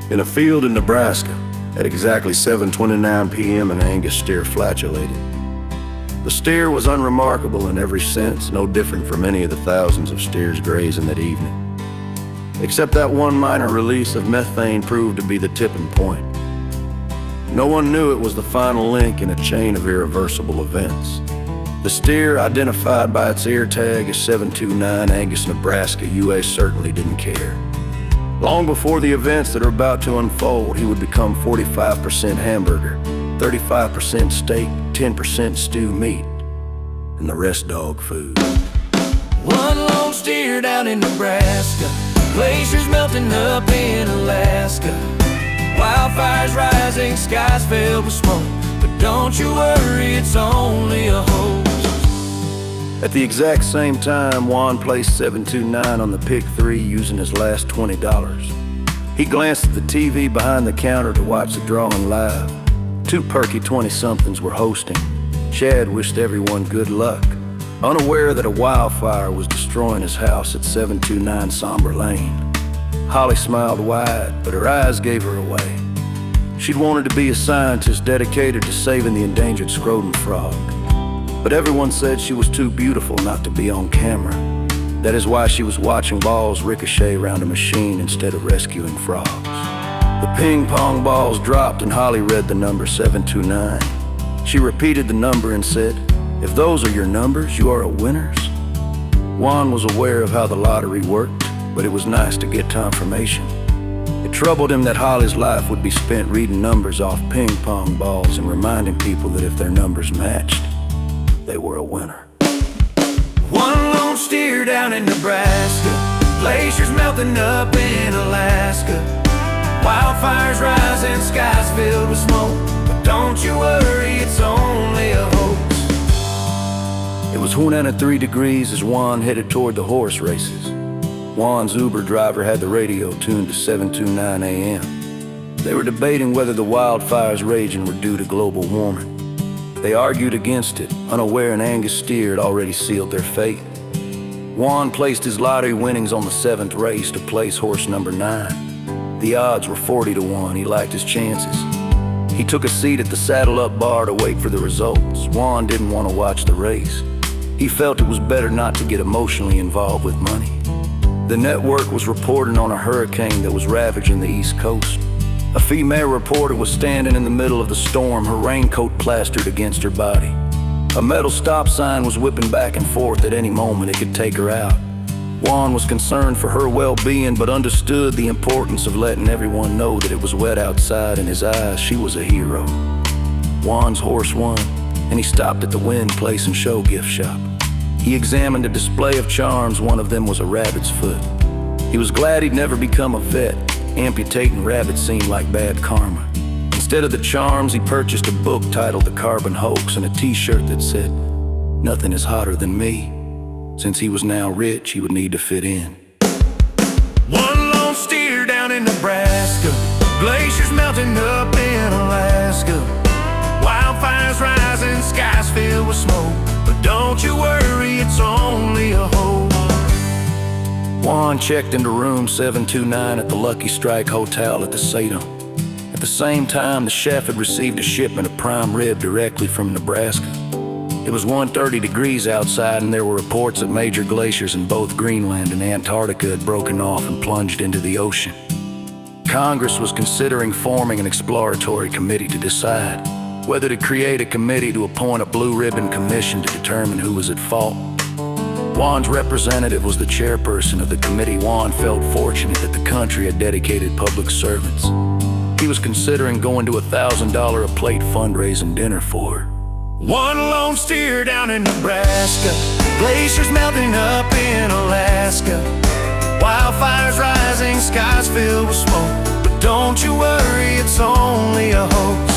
In a field in Nebraska, at exactly 7:29 p.m., an Angus steer flatulated. The steer was unremarkable in every sense, no different from any of the thousands of steers grazing that evening. Except that one minor release of methane proved to be the tipping point. No one knew it was the final link in a chain of irreversible events. The steer, identified by its ear tag as 729 Angus, Nebraska, UA, certainly didn't care. Long before the events that are about to unfold, he would become 45% hamburger, 35% steak, 10% stew meat, and the rest dog food. One lone steer down in Nebraska, glaciers melting up in Alaska, wildfires rising, skies filled with smoke. But don't you worry, it's only a hoax. At the exact same time, Juan placed 729 on the pick 3 using his last $20. He glanced at the TV behind the counter to watch the drawing live. Two perky 20-somethings were hosting. Chad wished everyone good luck, unaware that a wildfire was destroying his house at 729 Somber Lane. Holly smiled wide, but her eyes gave her away. She'd wanted to be a scientist dedicated to saving the endangered scrotum frog. But everyone said she was too beautiful not to be on camera. That is why she was watching balls ricochet around a machine instead of rescuing frogs. The ping pong balls dropped and Holly read the number 729. She repeated the number and said, "If those are your numbers, you are a winners." Juan was aware of how the lottery worked, but it was nice to get confirmation. It troubled him that Holly's life would be spent reading numbers off ping pong balls and reminding people that if their numbers matched, they were a winner. One lone steer down in Nebraska, glaciers melting up in Alaska, wildfires rising, skies filled with smoke. But don't you worry, it's only a hoax. It was 103 degrees as Juan headed toward the horse races. Juan's Uber driver had the radio tuned to 729 AM. They were debating whether the wildfires raging were due to global warming. They argued against it, unaware an Angus steer had already sealed their fate. Juan placed his lottery winnings on the 7th race to place horse number 9. The odds were 40-1, he liked his chances. He took a seat at the saddle-up bar to wait for the results. Juan didn't want to watch the race. He felt it was better not to get emotionally involved with money. The network was reporting on a hurricane that was ravaging the East Coast. A female reporter was standing in the middle of the storm, her raincoat plastered against her body. A metal stop sign was whipping back and forth. At any moment it could take her out. Juan was concerned for her well-being, but understood the importance of letting everyone know that it was wet outside. In his eyes, she was a hero. Juan's horse won, and he stopped at the Win Place and Show gift shop. He examined a display of charms. One of them was a rabbit's foot. He was glad he'd never become a vet. Amputating rabbits seemed like bad karma. Instead of the charms, he purchased a book titled The Carbon Hoax and a t-shirt that said, "Nothing is hotter than me." Since he was now rich, he would need to fit in. One lone steer down in Nebraska, glaciers melting up in Alaska, wildfires rising, skies filled with smoke. But don't you worry, it's only a hoax. Juan checked into room 729 at the Lucky Strike Hotel at the Sato. At the same time, the chef had received a shipment of prime rib directly from Nebraska. It was 130 degrees outside, and there were reports that major glaciers in both Greenland and Antarctica had broken off and plunged into the ocean. Congress was considering forming an exploratory committee to decide whether to create a committee to appoint a blue ribbon commission to determine who was at fault. Juan's representative was the chairperson of the committee. Juan felt fortunate that the country had dedicated public servants. He was considering going to $1,000 a plate fundraising dinner for her. One lone steer down in Nebraska, glaciers melting up in Alaska, wildfires rising, skies filled with smoke. But don't you worry, it's only a hoax.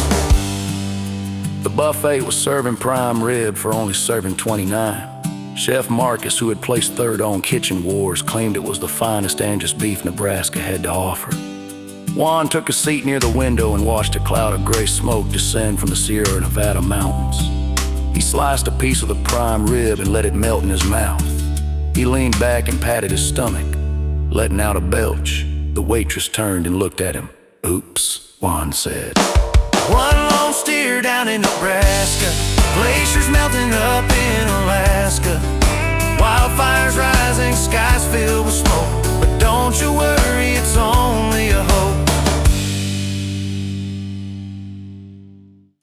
The buffet was serving prime rib for only serving $29. Chef Marcus, who had placed third on Kitchen Wars, claimed it was the finest Angus beef Nebraska had to offer. Juan took a seat near the window and watched a cloud of gray smoke descend from the Sierra Nevada mountains. He sliced a piece of the prime rib and let it melt in his mouth. He leaned back and patted his stomach, letting out a belch. The waitress turned and looked at him. Oops, Juan said. One lone steer down in Nebraska, glaciers melting up in Alaska, wildfires rising, skies filled with smoke.